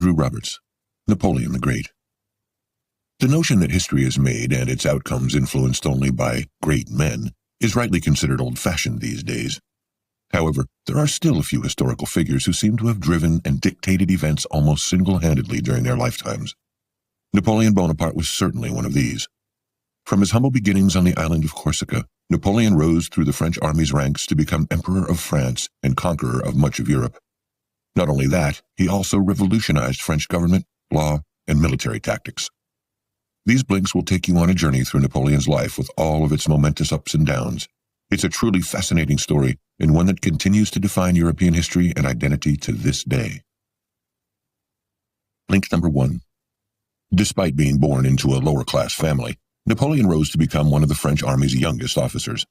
Andrew Roberts, Napoleon the Great. The notion that history is made and its outcomes influenced only by great men is rightly considered old-fashioned these days. However, there are still a few historical figures who seem to have driven and dictated events almost single-handedly during their lifetimes. Napoleon Bonaparte was certainly one of these. From his humble beginnings on the island of Corsica, Napoleon rose through the French army's ranks to become Emperor of France and conqueror of much of Europe. Not only that, he also revolutionized French government, law, and military tactics. These blinks will take you on a journey through Napoleon's life with all of its momentous ups and downs. It's a truly fascinating story, and one that continues to define European history and identity to this day. Blink number 1. Despite being born into a lower-class family, Napoleon rose to become one of the French army's youngest officers.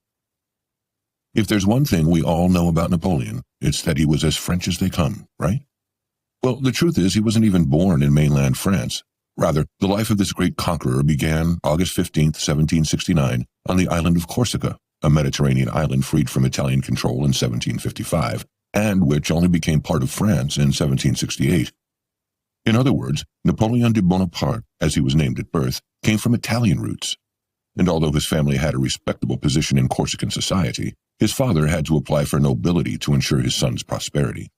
If there's one thing we all know about Napoleon, it's that he was as French as they come, right? Well, the truth is he wasn't even born in mainland France. Rather, the life of this great conqueror began August 15, 1769, on the island of Corsica, a Mediterranean island freed from Italian control in 1755, and which only became part of France in 1768. In other words, Napoleon de Bonaparte, as he was named at birth, came from Italian roots. And although his family had a respectable position in Corsican society, his father had to apply for nobility to ensure his son's prosperity.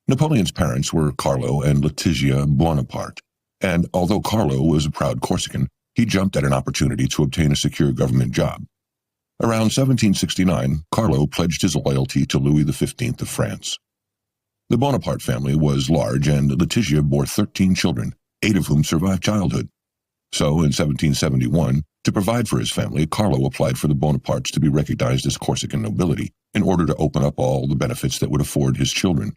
Napoleon's parents were Carlo and Letizia Bonaparte, and although Carlo was a proud Corsican, he jumped at an opportunity to obtain a secure government job. Around 1769, Carlo pledged his loyalty to Louis XV of France. The Bonaparte family was large, and Letizia bore 13 children, 8 of whom survived childhood. So, in 1771, to provide for his family, Carlo applied for the Bonapartes to be recognized as Corsican nobility in order to open up all the benefits that would afford his children.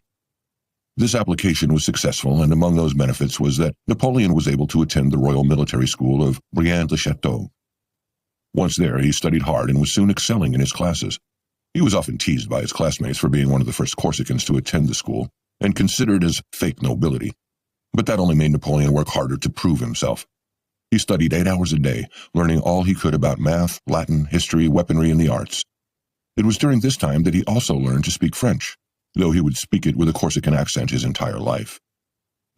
This application was successful, and among those benefits was that Napoleon was able to attend the Royal Military School of Briand-le-Château. Once there, he studied hard and was soon excelling in his classes. He was often teased by his classmates for being one of the first Corsicans to attend the school, and considered as fake nobility. But that only made Napoleon work harder to prove himself. He studied 8 hours a day, learning all he could about math, Latin, history, weaponry, and the arts. It was during this time that he also learned to speak French, though he would speak it with a Corsican accent his entire life.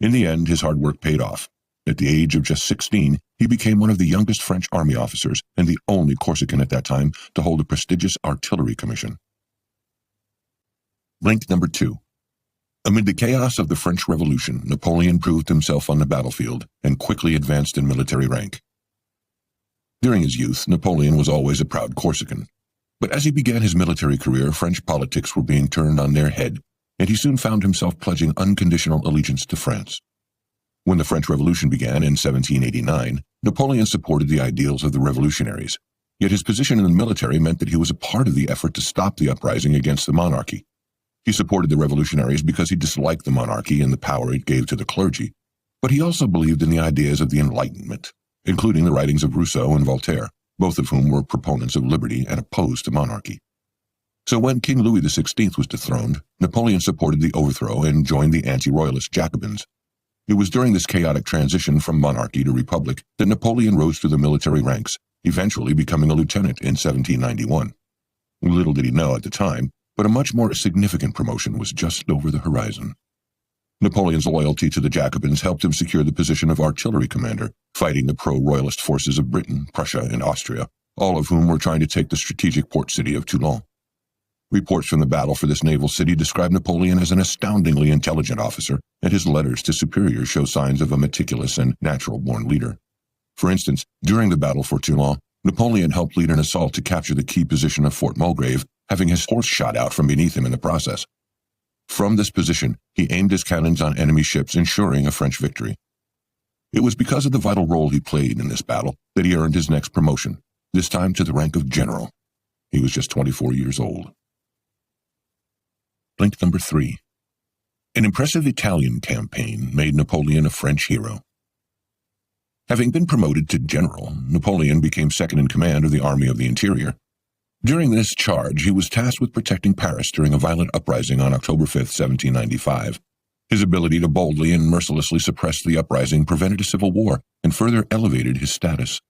In the end, his hard work paid off. At the age of just 16, he became one of the youngest French army officers and the only Corsican at that time to hold a prestigious artillery commission. Blink number 2. Amid the chaos of the French Revolution, Napoleon proved himself on the battlefield and quickly advanced in military rank. During his youth, Napoleon was always a proud Corsican. But as he began his military career, French politics were being turned on their head, and he soon found himself pledging unconditional allegiance to France. When the French Revolution began in 1789, Napoleon supported the ideals of the revolutionaries, yet his position in the military meant that he was a part of the effort to stop the uprising against the monarchy. He supported the revolutionaries because he disliked the monarchy and the power it gave to the clergy, but he also believed in the ideas of the Enlightenment, including the writings of Rousseau and Voltaire, both of whom were proponents of liberty and opposed to monarchy. So when King Louis XVI was dethroned, Napoleon supported the overthrow and joined the anti-royalist Jacobins. It was during this chaotic transition from monarchy to republic that Napoleon rose through the military ranks, eventually becoming a lieutenant in 1791. Little did he know at the time, but a much more significant promotion was just over the horizon. Napoleon's loyalty to the Jacobins helped him secure the position of artillery commander, fighting the pro-royalist forces of Britain, Prussia, and Austria, all of whom were trying to take the strategic port city of Toulon. Reports from the battle for this naval city describe Napoleon as an astoundingly intelligent officer, and his letters to superiors show signs of a meticulous and natural-born leader. For instance, during the battle for Toulon, Napoleon helped lead an assault to capture the key position of Fort Mulgrave, having his horse shot out from beneath him in the process. From this position, he aimed his cannons on enemy ships, ensuring a French victory. It was because of the vital role he played in this battle that he earned his next promotion, this time to the rank of general. He was just 24 years old. Blink number 3. An impressive Italian campaign made Napoleon a French hero. Having been promoted to general, Napoleon became second in command of the Army of the Interior. During this charge, he was tasked with protecting Paris during a violent uprising on October 5, 1795. His ability to boldly and mercilessly suppress the uprising prevented a civil war and further elevated his status.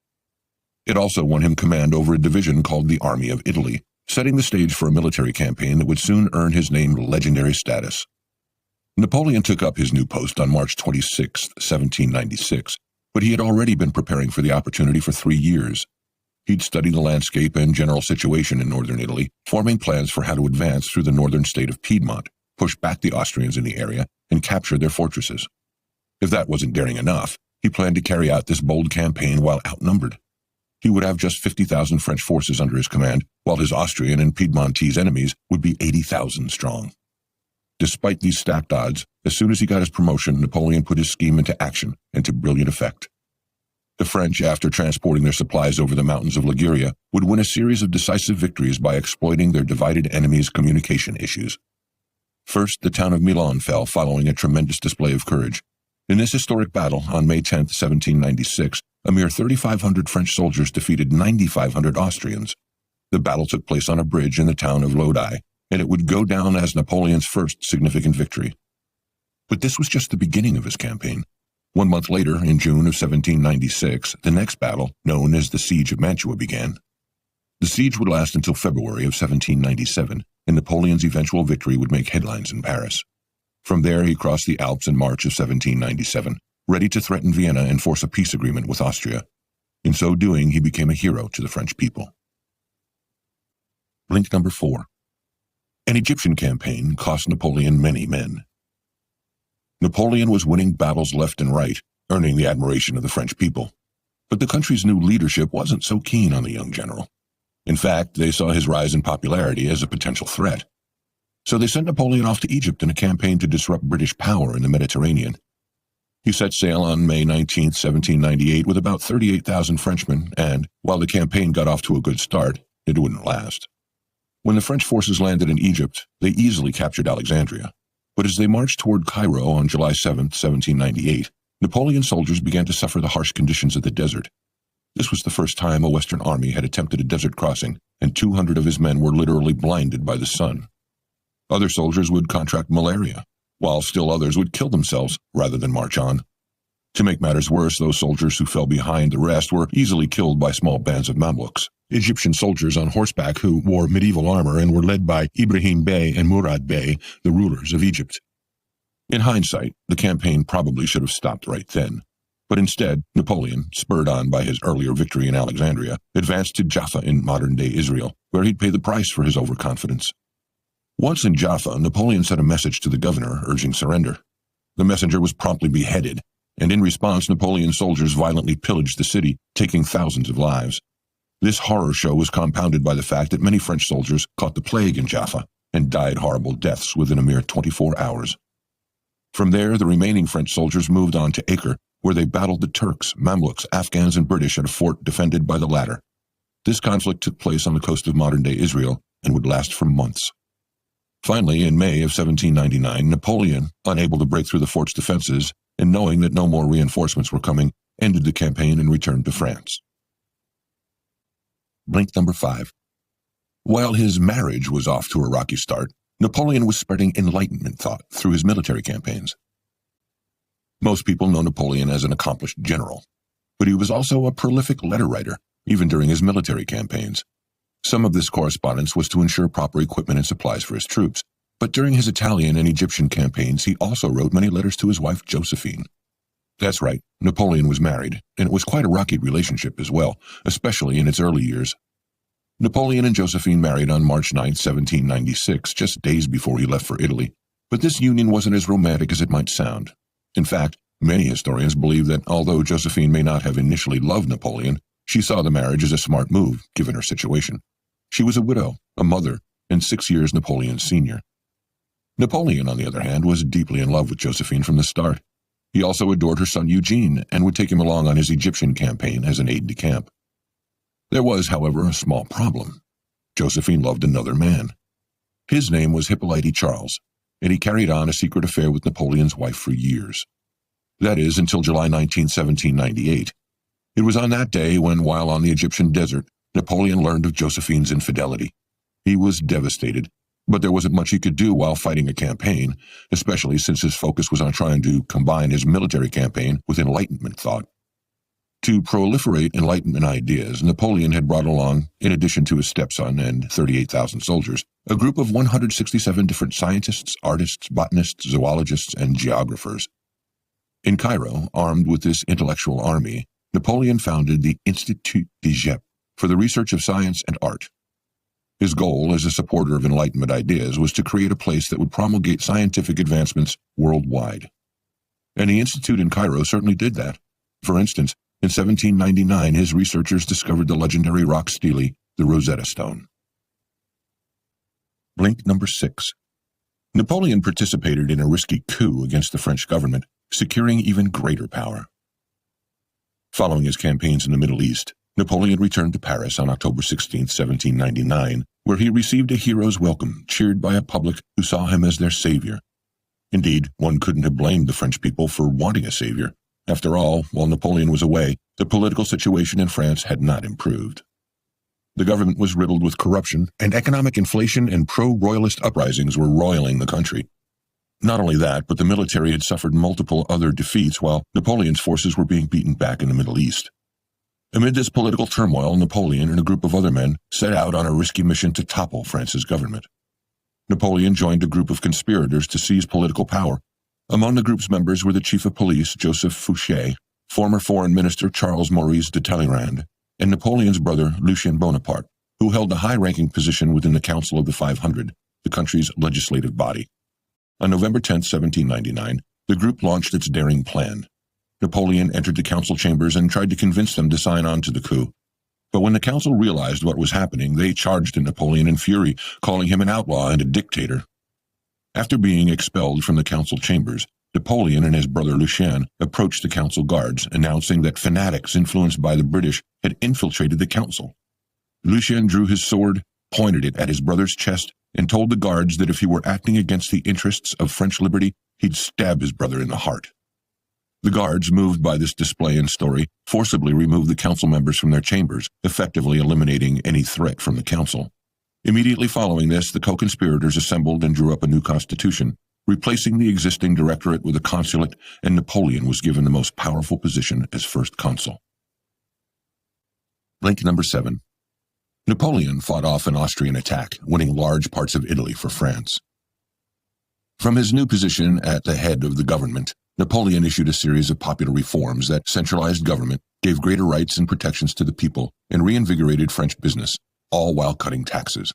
It also won him command over a division called the Army of Italy, setting the stage for a military campaign that would soon earn his name legendary status. Napoleon took up his new post on March 26, 1796, but he had already been preparing for the opportunity for 3 years. He'd studied the landscape and general situation in northern Italy, forming plans for how to advance through the northern state of Piedmont, push back the Austrians in the area, and capture their fortresses. If that wasn't daring enough, he planned to carry out this bold campaign while outnumbered. He would have just 50,000 French forces under his command, while his Austrian and Piedmontese enemies would be 80,000 strong. Despite these stacked odds, as soon as he got his promotion, Napoleon put his scheme into action and to brilliant effect. The French, after transporting their supplies over the mountains of Liguria, would win a series of decisive victories by exploiting their divided enemies' communication issues. First, the town of Milan fell following a tremendous display of courage. In this historic battle, on May 10, 1796, a mere 3,500 French soldiers defeated 9,500 Austrians. The battle took place on a bridge in the town of Lodi, and it would go down as Napoleon's first significant victory. But this was just the beginning of his campaign. 1 month later, in June of 1796, the next battle, known as the Siege of Mantua, began. The siege would last until February of 1797, and Napoleon's eventual victory would make headlines in Paris. From there, he crossed the Alps in March of 1797, ready to threaten Vienna and force a peace agreement with Austria. In so doing, he became a hero to the French people. Link number 4. An Egyptian campaign cost Napoleon many men. Napoleon was winning battles left and right, earning the admiration of the French people. But the country's new leadership wasn't so keen on the young general. In fact, they saw his rise in popularity as a potential threat. So they sent Napoleon off to Egypt in a campaign to disrupt British power in the Mediterranean. He set sail on May 19, 1798, with about 38,000 Frenchmen, and, while the campaign got off to a good start, it wouldn't last. When the French forces landed in Egypt, they easily captured Alexandria. But as they marched toward Cairo on July 7, 1798, Napoleon's soldiers began to suffer the harsh conditions of the desert. This was the first time a Western army had attempted a desert crossing, and 200 of his men were literally blinded by the sun. Other soldiers would contract malaria, while still others would kill themselves rather than march on. To make matters worse, those soldiers who fell behind the rest were easily killed by small bands of Mamluks, Egyptian soldiers on horseback who wore medieval armor and were led by Ibrahim Bey and Murad Bey, the rulers of Egypt. In hindsight, the campaign probably should have stopped right then. But instead, Napoleon, spurred on by his earlier victory in Alexandria, advanced to Jaffa in modern-day Israel, where he'd pay the price for his overconfidence. Once in Jaffa, Napoleon sent a message to the governor urging surrender. The messenger was promptly beheaded, and in response, Napoleon's soldiers violently pillaged the city, taking thousands of lives. This horror show was compounded by the fact that many French soldiers caught the plague in Jaffa and died horrible deaths within a mere 24 hours. From there, the remaining French soldiers moved on to Acre, where they battled the Turks, Mamluks, Afghans, and British at a fort defended by the latter. This conflict took place on the coast of modern-day Israel and would last for months. Finally, in May of 1799, Napoleon, unable to break through the fort's defenses and knowing that no more reinforcements were coming, ended the campaign and returned to France. Link number 5. While his marriage was off to a rocky start, Napoleon was spreading Enlightenment thought through his military campaigns. Most people know Napoleon as an accomplished general, but he was also a prolific letter writer, even during his military campaigns. Some of this correspondence was to ensure proper equipment and supplies for his troops, but during his Italian and Egyptian campaigns he also wrote many letters to his wife Josephine. That's right, Napoleon was married, and it was quite a rocky relationship as well, especially in its early years. Napoleon and Josephine married on March 9, 1796, just days before he left for Italy, but this union wasn't as romantic as it might sound. In fact, many historians believe that although Josephine may not have initially loved Napoleon, she saw the marriage as a smart move, given her situation. She was a widow, a mother, and 6 years Napoleon's senior. Napoleon, on the other hand, was deeply in love with Josephine from the start. He also adored her son Eugene and would take him along on his Egyptian campaign as an aide-de-camp. There was, however, a small problem. Josephine loved another man. His name was Hippolyte Charles, and he carried on a secret affair with Napoleon's wife for years. That is, until July 19, 1798. It was on that day when, while on the Egyptian desert, Napoleon learned of Josephine's infidelity. He was devastated, but there wasn't much he could do while fighting a campaign, especially since his focus was on trying to combine his military campaign with Enlightenment thought. To proliferate Enlightenment ideas, Napoleon had brought along, in addition to his stepson and 38,000 soldiers, a group of 167 different scientists, artists, botanists, zoologists, and geographers. In Cairo, armed with this intellectual army, Napoleon founded the Institut d'Egypte for the research of science and art. His goal as a supporter of Enlightenment ideas was to create a place that would promulgate scientific advancements worldwide. And the Institute in Cairo certainly did that. For instance, in 1799, his researchers discovered the legendary rock stele, the Rosetta Stone. Blink number 6. Napoleon participated in a risky coup against the French government, securing even greater power. Following his campaigns in the Middle East, Napoleon returned to Paris on October 16, 1799, where he received a hero's welcome, cheered by a public who saw him as their savior. Indeed, one couldn't have blamed the French people for wanting a savior. After all, while Napoleon was away, the political situation in France had not improved. The government was riddled with corruption, and economic inflation and pro-royalist uprisings were roiling the country. Not only that, but the military had suffered multiple other defeats while Napoleon's forces were being beaten back in the Middle East. Amid this political turmoil, Napoleon and a group of other men set out on a risky mission to topple France's government. Napoleon joined a group of conspirators to seize political power. Among the group's members were the chief of police, Joseph Fouché, former foreign minister Charles Maurice de Talleyrand, and Napoleon's brother, Lucien Bonaparte, who held a high-ranking position within the Council of the 500, the country's legislative body. On November 10, 1799, the group launched its daring plan. Napoleon entered the council chambers and tried to convince them to sign on to the coup. But when the council realized what was happening, they charged at Napoleon in fury, calling him an outlaw and a dictator. After being expelled from the council chambers, Napoleon and his brother Lucien approached the council guards, announcing that fanatics influenced by the British had infiltrated the council. Lucien drew his sword, pointed it at his brother's chest, and told the guards that if he were acting against the interests of French liberty, he'd stab his brother in the heart. The guards, moved by this display and story, forcibly removed the council members from their chambers, effectively eliminating any threat from the council. Immediately following this, the co-conspirators assembled and drew up a new constitution, replacing the existing directorate with a consulate, and Napoleon was given the most powerful position as first consul. Blink number 7. Napoleon fought off an Austrian attack, winning large parts of Italy for France. From his new position at the head of the government, Napoleon issued a series of popular reforms that centralized government, gave greater rights and protections to the people, and reinvigorated French business, all while cutting taxes.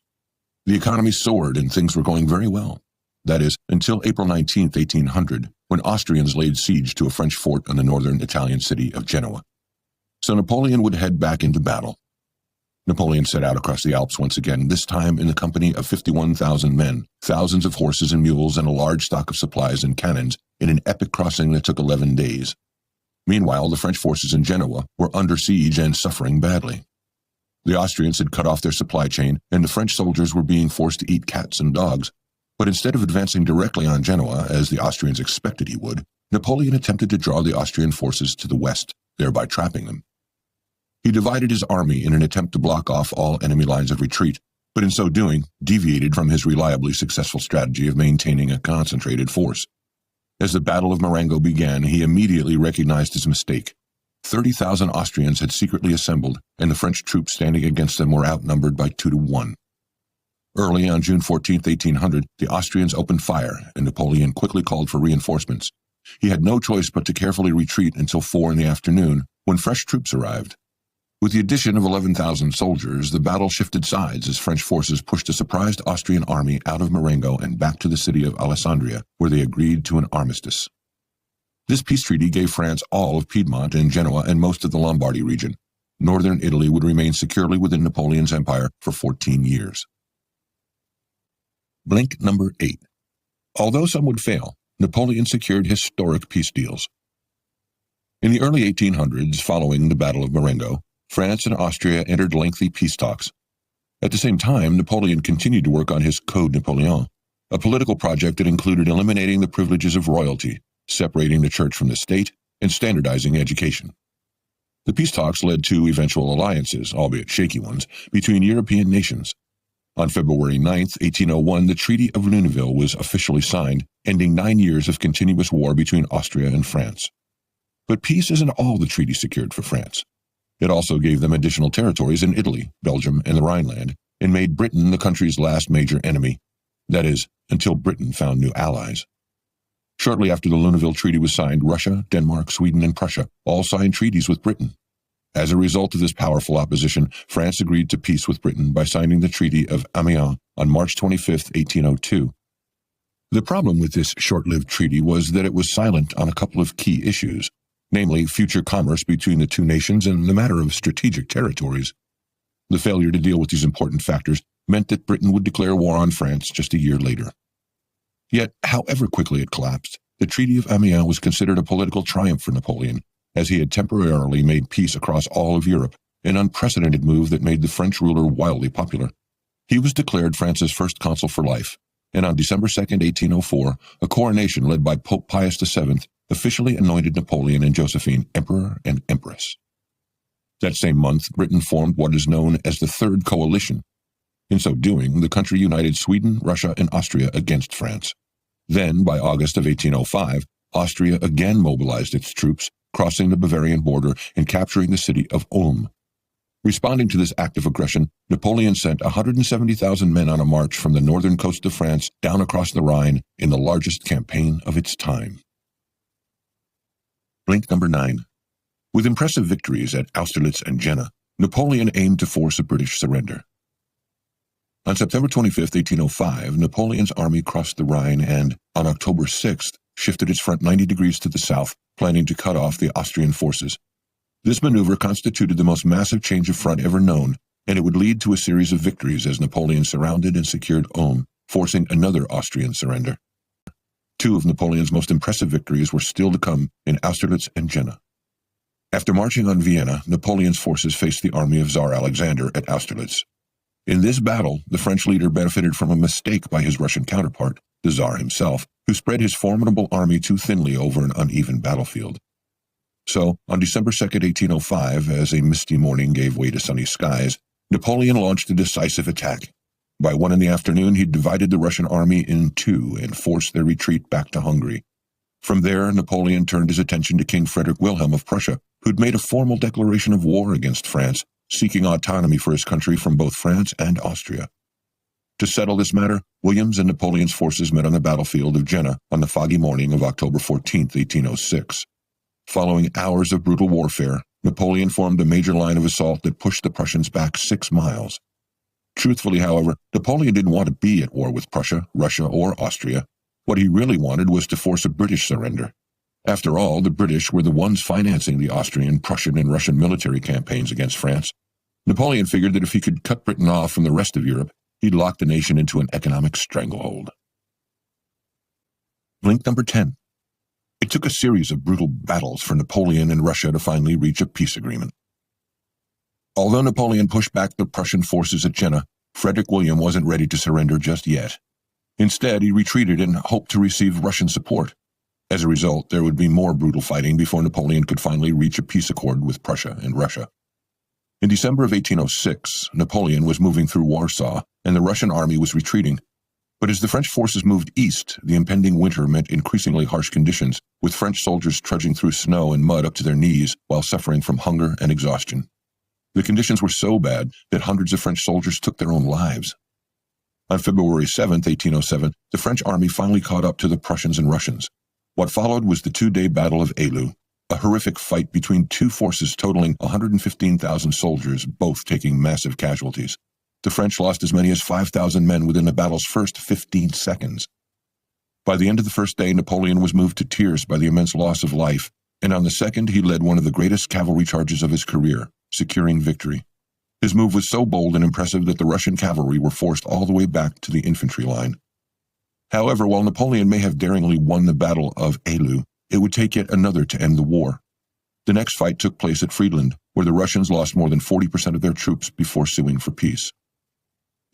The economy soared and things were going very well. That is, until April 19, 1800, when Austrians laid siege to a French fort on the northern Italian city of Genoa. So Napoleon would head back into battle. Napoleon set out across the Alps once again, this time in the company of 51,000 men, thousands of horses and mules, and a large stock of supplies and cannons in an epic crossing that took 11 days. Meanwhile, the French forces in Genoa were under siege and suffering badly. The Austrians had cut off their supply chain, and the French soldiers were being forced to eat cats and dogs. But instead of advancing directly on Genoa, as the Austrians expected he would, Napoleon attempted to draw the Austrian forces to the west, thereby trapping them. He divided his army in an attempt to block off all enemy lines of retreat, but in so doing, deviated from his reliably successful strategy of maintaining a concentrated force. As the Battle of Marengo began, he immediately recognized his mistake. 30,000 Austrians had secretly assembled, and the French troops standing against them were outnumbered by 2 to 1. Early on June 14, 1800, the Austrians opened fire, and Napoleon quickly called for reinforcements. He had no choice but to carefully retreat until 4 in the afternoon, when fresh troops arrived. With the addition of 11,000 soldiers, the battle shifted sides as French forces pushed a surprised Austrian army out of Marengo and back to the city of Alessandria, where they agreed to an armistice. This peace treaty gave France all of Piedmont and Genoa and most of the Lombardy region. Northern Italy would remain securely within Napoleon's empire for 14 years. Blink number 8. Although some would fail, Napoleon secured historic peace deals. In the early 1800s, following the Battle of Marengo, France and Austria entered lengthy peace talks. At the same time, Napoleon continued to work on his Code Napoleon, a political project that included eliminating the privileges of royalty, separating the church from the state, and standardizing education. The peace talks led to eventual alliances, albeit shaky ones, between European nations. On February 9, 1801, the Treaty of Luneville was officially signed, ending 9 years of continuous war between Austria and France. But peace isn't all the treaty secured for France. It also gave them additional territories in Italy, Belgium, and the Rhineland, and made Britain the country's last major enemy. That is, until Britain found new allies. Shortly after the Luneville Treaty was signed, Russia, Denmark, Sweden, and Prussia all signed treaties with Britain. As a result of this powerful opposition, France agreed to peace with Britain by signing the Treaty of Amiens on March 25, 1802. The problem with this short-lived treaty was that it was silent on a couple of key issues, namely future commerce between the two nations and the matter of strategic territories. The failure to deal with these important factors meant that Britain would declare war on France just a year later. Yet, however quickly it collapsed, the Treaty of Amiens was considered a political triumph for Napoleon, as he had temporarily made peace across all of Europe, an unprecedented move that made the French ruler wildly popular. He was declared France's first consul for life, and on December 2, 1804, a coronation led by Pope Pius VII officially anointed Napoleon and Josephine emperor and empress. That same month, Britain formed what is known as the Third Coalition. In so doing, the country united Sweden, Russia, and Austria against France. Then, by August of 1805, Austria again mobilized its troops, crossing the Bavarian border and capturing the city of Ulm. Responding to this act of aggression, Napoleon sent 170,000 men on a march from the northern coast of France down across the Rhine in the largest campaign of its time. Link number 9. With impressive victories at Austerlitz and Jena, Napoleon aimed to force a British surrender. On September 25, 1805, Napoleon's army crossed the Rhine and, on October 6th, shifted its front 90 degrees to the south, planning to cut off the Austrian forces. This maneuver constituted the most massive change of front ever known, and it would lead to a series of victories as Napoleon surrounded and secured Ulm, forcing another Austrian surrender. Two of Napoleon's most impressive victories were still to come in Austerlitz and Jena. After marching on Vienna, Napoleon's forces faced the army of Tsar Alexander at Austerlitz. In this battle, the French leader benefited from a mistake by his Russian counterpart, the Tsar himself, who spread his formidable army too thinly over an uneven battlefield. So, on December 2, 1805, as a misty morning gave way to sunny skies, Napoleon launched a decisive attack. By 1 in the afternoon, he divided the Russian army in two and forced their retreat back to Hungary. From there, Napoleon turned his attention to King Frederick Wilhelm of Prussia, who'd made a formal declaration of war against France, seeking autonomy for his country from both France and Austria. To settle this matter, William's and Napoleon's forces met on the battlefield of Jena on the foggy morning of October 14, 1806. Following hours of brutal warfare, Napoleon formed a major line of assault that pushed the Prussians back 6 miles. Truthfully, however, Napoleon didn't want to be at war with Prussia, Russia, or Austria. What he really wanted was to force a British surrender. After all, the British were the ones financing the Austrian, Prussian, and Russian military campaigns against France. Napoleon figured that if he could cut Britain off from the rest of Europe, he'd lock the nation into an economic stranglehold. Link number 10. It took a series of brutal battles for Napoleon and Russia to finally reach a peace agreement. Although Napoleon pushed back the Prussian forces at Jena, Frederick William wasn't ready to surrender just yet. Instead, he retreated and hoped to receive Russian support. As a result, there would be more brutal fighting before Napoleon could finally reach a peace accord with Prussia and Russia. In December of 1806, Napoleon was moving through Warsaw, and the Russian army was retreating. But as the French forces moved east, the impending winter meant increasingly harsh conditions, with French soldiers trudging through snow and mud up to their knees while suffering from hunger and exhaustion. The conditions were so bad that hundreds of French soldiers took their own lives. On February 7, 1807, the French army finally caught up to the Prussians and Russians. What followed was the 2-day Battle of Eylau, a horrific fight between two forces totaling 115,000 soldiers, both taking massive casualties. The French lost as many as 5,000 men within the battle's first 15 seconds. By the end of the first day, Napoleon was moved to tears by the immense loss of life, and on the second he led one of the greatest cavalry charges of his career, securing victory. His move was so bold and impressive that the Russian cavalry were forced all the way back to the infantry line. However, while Napoleon may have daringly won the Battle of Eylau, it would take yet another to end the war. The next fight took place at Friedland, where the Russians lost more than 40% of their troops before suing for peace.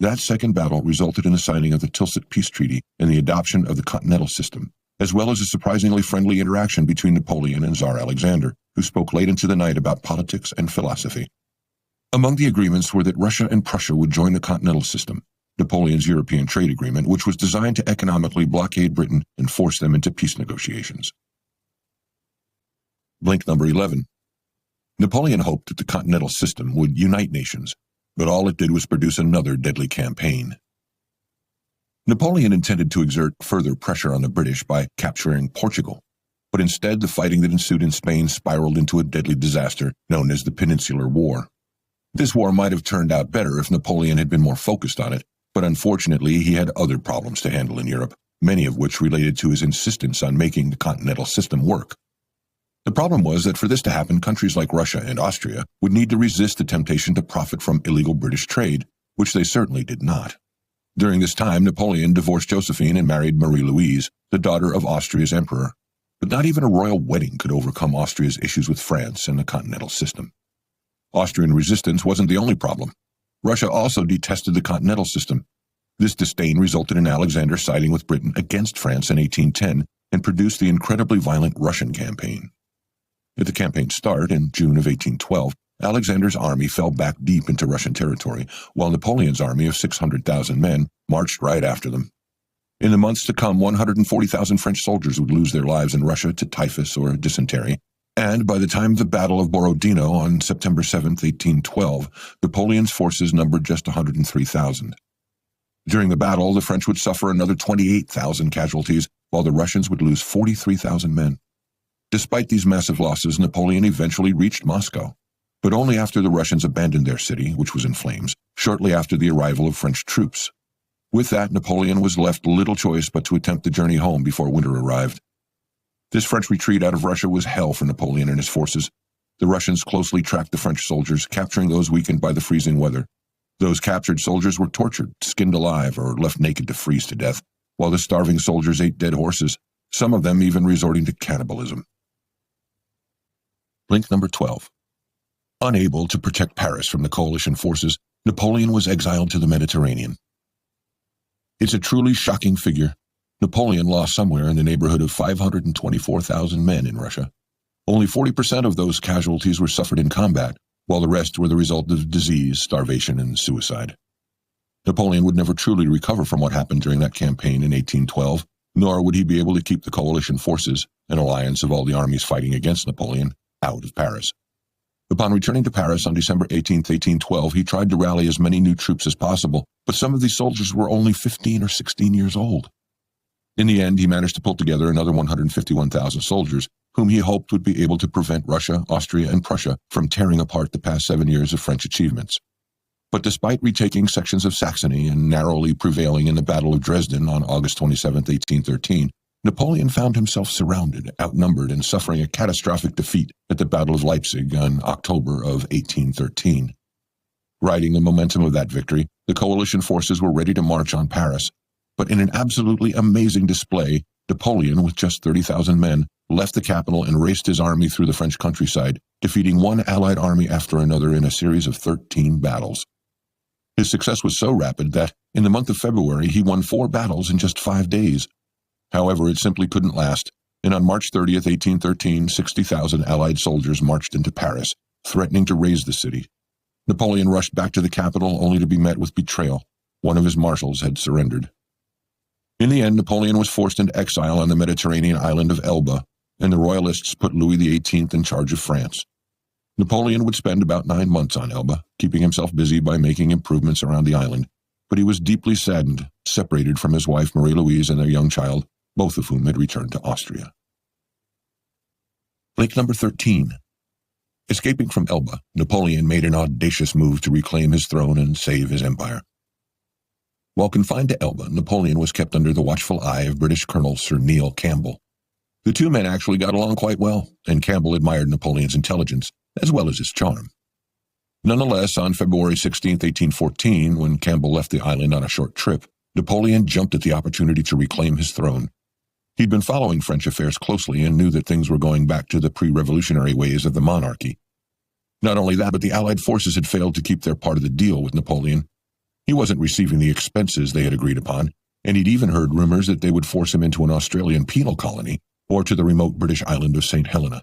That second battle resulted in the signing of the Tilsit Peace Treaty and the adoption of the Continental System, as well as a surprisingly friendly interaction between Napoleon and Tsar Alexander, who spoke late into the night about politics and philosophy. Among the agreements were that Russia and Prussia would join the Continental System, Napoleon's European trade agreement, which was designed to economically blockade Britain and force them into peace negotiations. Blink number 11. Napoleon hoped that the Continental System would unite nations, but all it did was produce another deadly campaign. Napoleon intended to exert further pressure on the British by capturing Portugal, but instead the fighting that ensued in Spain spiraled into a deadly disaster known as the Peninsular War. This war might have turned out better if Napoleon had been more focused on it, but unfortunately he had other problems to handle in Europe, many of which related to his insistence on making the Continental System work. The problem was that for this to happen, countries like Russia and Austria would need to resist the temptation to profit from illegal British trade, which they certainly did not. During this time, Napoleon divorced Josephine and married Marie-Louise, the daughter of Austria's emperor. But not even a royal wedding could overcome Austria's issues with France and the Continental System. Austrian resistance wasn't the only problem. Russia also detested the Continental System. This disdain resulted in Alexander siding with Britain against France in 1810 and produced the incredibly violent Russian campaign. At the campaign's start, in June of 1812, Alexander's army fell back deep into Russian territory, while Napoleon's army of 600,000 men marched right after them. In the months to come, 140,000 French soldiers would lose their lives in Russia to typhus or dysentery, and by the time of the Battle of Borodino on September 7, 1812, Napoleon's forces numbered just 103,000. During the battle, the French would suffer another 28,000 casualties, while the Russians would lose 43,000 men. Despite these massive losses, Napoleon eventually reached Moscow, but only after the Russians abandoned their city, which was in flames, shortly after the arrival of French troops. With that, Napoleon was left little choice but to attempt the journey home before winter arrived. This French retreat out of Russia was hell for Napoleon and his forces. The Russians closely tracked the French soldiers, capturing those weakened by the freezing weather. Those captured soldiers were tortured, skinned alive, or left naked to freeze to death, while the starving soldiers ate dead horses, some of them even resorting to cannibalism. Link number 12. Unable to protect Paris from the coalition forces, Napoleon was exiled to the Mediterranean. It's a truly shocking figure. Napoleon lost somewhere in the neighborhood of 524,000 men in Russia. Only 40% of those casualties were suffered in combat, while the rest were the result of disease, starvation, and suicide. Napoleon would never truly recover from what happened during that campaign in 1812, nor would he be able to keep the coalition forces, an alliance of all the armies fighting against Napoleon, out of Paris. Upon returning to Paris on December 18, 1812, he tried to rally as many new troops as possible, but some of these soldiers were only 15 or 16 years old. In the end, he managed to pull together another 151,000 soldiers, whom he hoped would be able to prevent Russia, Austria, and Prussia from tearing apart the past 7 years of French achievements. But despite retaking sections of Saxony and narrowly prevailing in the Battle of Dresden on August 27, 1813, Napoleon found himself surrounded, outnumbered, and suffering a catastrophic defeat at the Battle of Leipzig on October of 1813. Riding the momentum of that victory, the coalition forces were ready to march on Paris. But in an absolutely amazing display, Napoleon, with just 30,000 men, left the capital and raced his army through the French countryside, defeating one Allied army after another in a series of 13 battles. His success was so rapid that, in the month of February, he won 4 battles in just 5 days. However, it simply couldn't last, and on March 30th, 1813, 60,000 Allied soldiers marched into Paris, threatening to raze the city. Napoleon rushed back to the capital only to be met with betrayal. One of his marshals had surrendered. In the end, Napoleon was forced into exile on the Mediterranean island of Elba, and the Royalists put Louis XVIII in charge of France. Napoleon would spend about 9 months on Elba, keeping himself busy by making improvements around the island, but he was deeply saddened, separated from his wife Marie-Louise and their young child, both of whom had returned to Austria. Link number 13. Escaping from Elba, Napoleon made an audacious move to reclaim his throne and save his empire. While confined to Elba, Napoleon was kept under the watchful eye of British Colonel Sir Neil Campbell. The two men actually got along quite well, and Campbell admired Napoleon's intelligence, as well as his charm. Nonetheless, on February 16, 1814, when Campbell left the island on a short trip, Napoleon jumped at the opportunity to reclaim his throne. He'd been following French affairs closely and knew that things were going back to the pre-revolutionary ways of the monarchy. Not only that, but the Allied forces had failed to keep their part of the deal with Napoleon. He wasn't receiving the expenses they had agreed upon, and he'd even heard rumors that they would force him into an Australian penal colony or to the remote British island of St. Helena.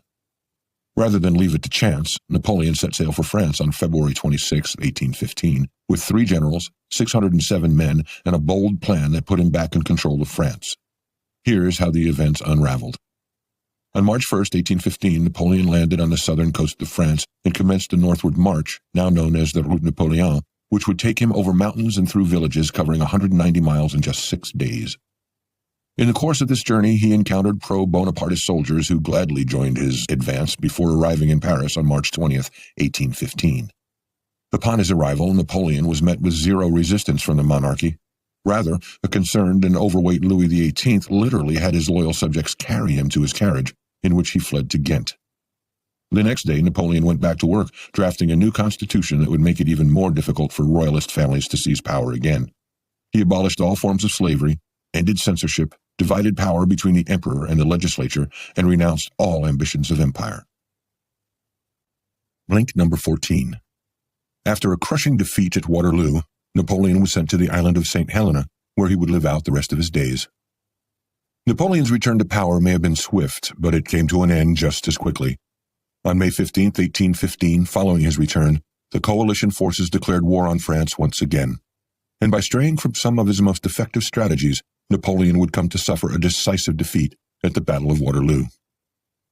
Rather than leave it to chance, Napoleon set sail for France on February 26, 1815, with 3 generals, 607 men, and a bold plan that put him back in control of France. Here's how the events unraveled. On March 1st, 1815, Napoleon landed on the southern coast of France and commenced a northward march, now known as the Route Napoléon, which would take him over mountains and through villages covering 190 miles in just 6 days. In the course of this journey, he encountered pro-Bonapartist soldiers who gladly joined his advance before arriving in Paris on March 20th, 1815. Upon his arrival, Napoleon was met with zero resistance from the monarchy. Rather, a concerned and overweight Louis XVIII literally had his loyal subjects carry him to his carriage, in which he fled to Ghent. The next day, Napoleon went back to work, drafting a new constitution that would make it even more difficult for royalist families to seize power again. He abolished all forms of slavery, ended censorship, divided power between the emperor and the legislature, and renounced all ambitions of empire. Blink number 14. After a crushing defeat at Waterloo, Napoleon was sent to the island of St. Helena, where he would live out the rest of his days. Napoleon's return to power may have been swift, but it came to an end just as quickly. On May 15, 1815, following his return, the coalition forces declared war on France once again. And by straying from some of his most effective strategies, Napoleon would come to suffer a decisive defeat at the Battle of Waterloo.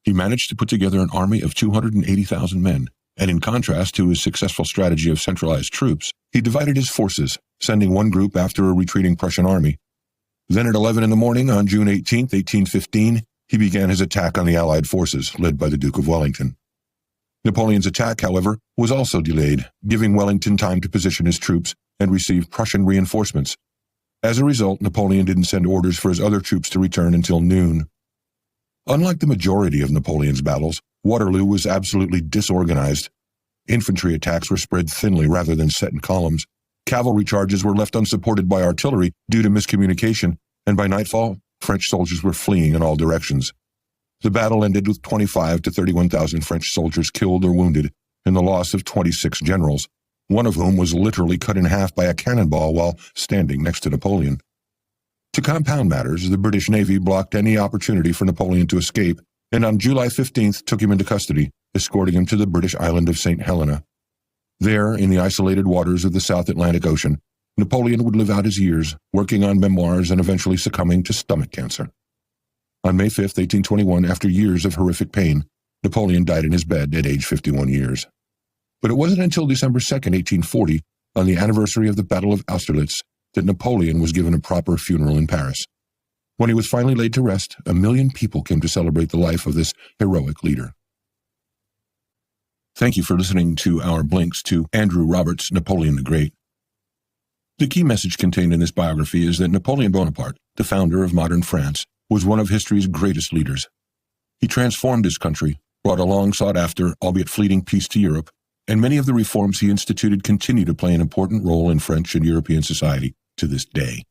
He managed to put together an army of 280,000 men, and in contrast to his successful strategy of centralized troops, he divided his forces, sending one group after a retreating Prussian army. Then at 11 in the morning on June 18, 1815, he began his attack on the Allied forces, led by the Duke of Wellington. Napoleon's attack, however, was also delayed, giving Wellington time to position his troops and receive Prussian reinforcements. As a result, Napoleon didn't send orders for his other troops to return until noon. Unlike the majority of Napoleon's battles, Waterloo was absolutely disorganized. Infantry attacks were spread thinly rather than set in columns. Cavalry charges were left unsupported by artillery due to miscommunication, and by nightfall, French soldiers were fleeing in all directions. The battle ended with 25,000 to 31,000 French soldiers killed or wounded, and the loss of 26 generals, one of whom was literally cut in half by a cannonball while standing next to Napoleon. To compound matters, the British Navy blocked any opportunity for Napoleon to escape, and on July 15th took him into custody, escorting him to the British island of St. Helena. There, in the isolated waters of the South Atlantic Ocean, Napoleon would live out his years, working on memoirs and eventually succumbing to stomach cancer. On May 5, 1821, after years of horrific pain, Napoleon died in his bed at age 51 years. But it wasn't until December 2, 1840, on the anniversary of the Battle of Austerlitz, that Napoleon was given a proper funeral in Paris. When he was finally laid to rest, 1 million people came to celebrate the life of this heroic leader. Thank you for listening to our blinks to Andrew Roberts' Napoleon the Great. The key message contained in this biography is that Napoleon Bonaparte, the founder of modern France, was one of history's greatest leaders. He transformed his country, brought a long sought-after, albeit fleeting peace to Europe, and many of the reforms he instituted continue to play an important role in French and European society to this day.